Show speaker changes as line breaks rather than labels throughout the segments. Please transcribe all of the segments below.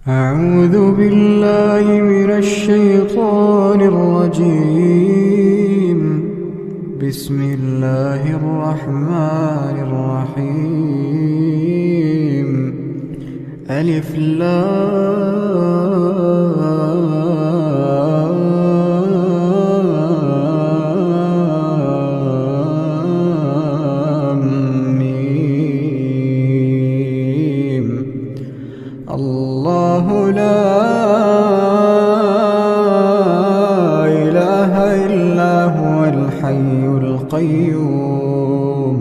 أعوذ بالله من الشيطان الرجيم. بسم الله الرحمن الرحيم. ألف لام ميم. الله لا إله إلا هو الحي القيوم.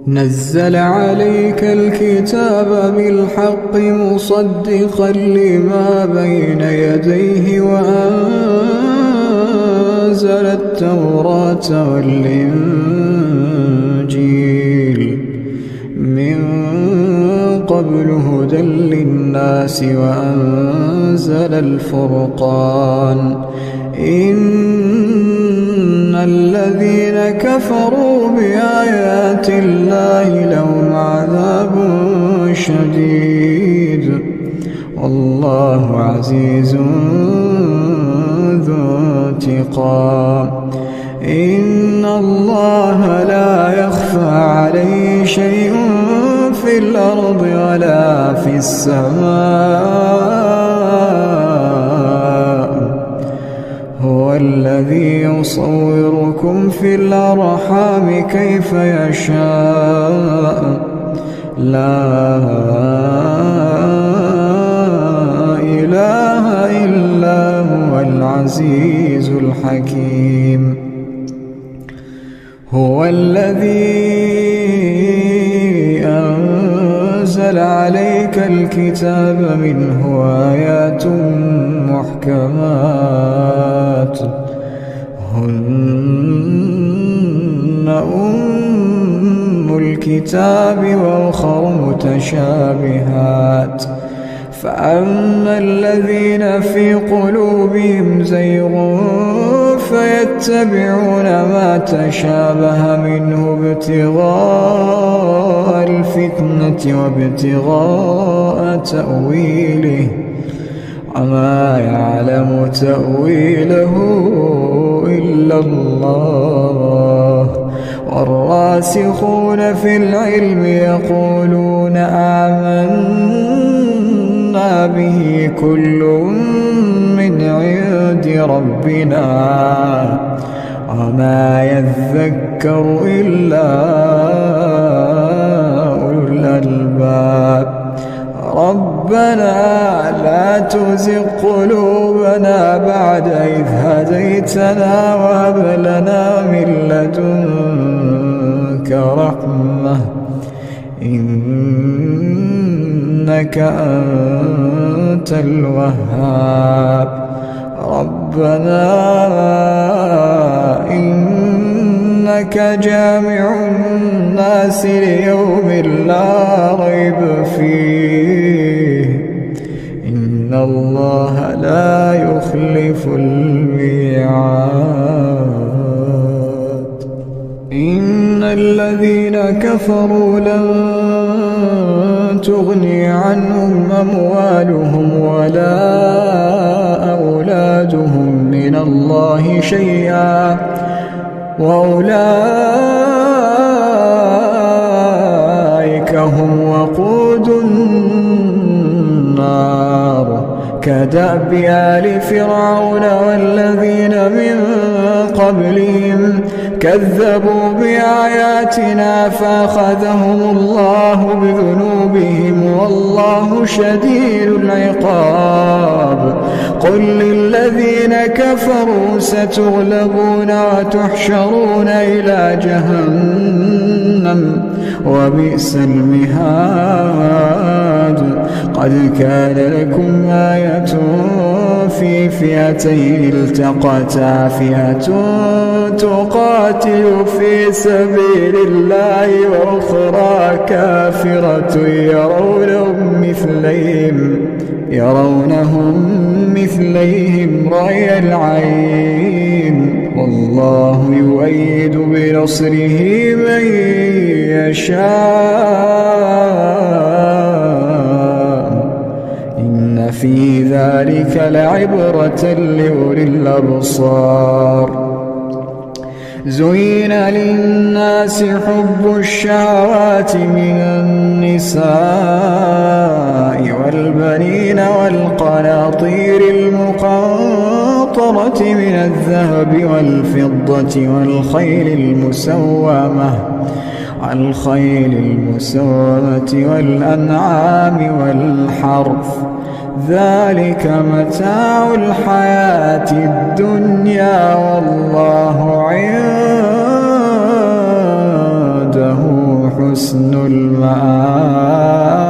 نزل عليك الكتاب بالحق مصدقا لما بين يديه وأنزل التوراة والإنجيل من قبل هدى للناس وأنزل الفرقان. إن الذين كفروا بآيات الله لهم عذاب شديد والله عزيز ذو انتقام. إن الله لا يخفى عليه شيء في الأرض ولا في السماء. هو الذي يصوركم في الأرحام كيف يشاء. لا إله إلا هو العزيز الحكيم. هو الذي أنزل عليك الكتاب منه آيات محكمات هن أم الكتاب وأخر متشابهات. فأما الذين في قلوبهم زيغ فيتبعون ما تشابه منه ابتغاء الفتنة وابتغاء تأويله وما يعلم تأويله إلا الله. والراسخون في العلم يقولون آمنا به كل من عند ربنا وما يذكر إلا أولو الألباب. ربنا لا تزغ قلوبنا بعد إذ هديتنا وهب لنا من لدنك رحمة إنك أنت الوهاب. ربنا إنك جامع الناس ليوم لا ريب فيه إن الله لا يخلف الميعاد. إن الذين كفروا لن تغني عنهم أموالهم ولا أولادهم من الله شيئا وأولئك هم وقود النار. كدأب آل فرعون والذين من قبلهم كذبوا بآياتنا فأخذهم الله بذنوبهم والله شديد العقاب. قل للذين كفروا ستغلبون وتحشرون إلى جهنم وبئس المهاد. قد كان لكم آية في فئتين التقتا فئة تقاتل في سبيل الله وأخرى كافرة يرونهم مثليهم رأي العين والله يؤيد بنصره من يشاء إن في ذلك لعبرة لأولي الأبصار. زين للناس حب الشهوات من النساء والبنين والقناطير المقنطرة من الذهب والفضة والخيل المسومة والأنعام والحرث، ذلك متاع الحياة الدنيا، والله عنده حسن المآب.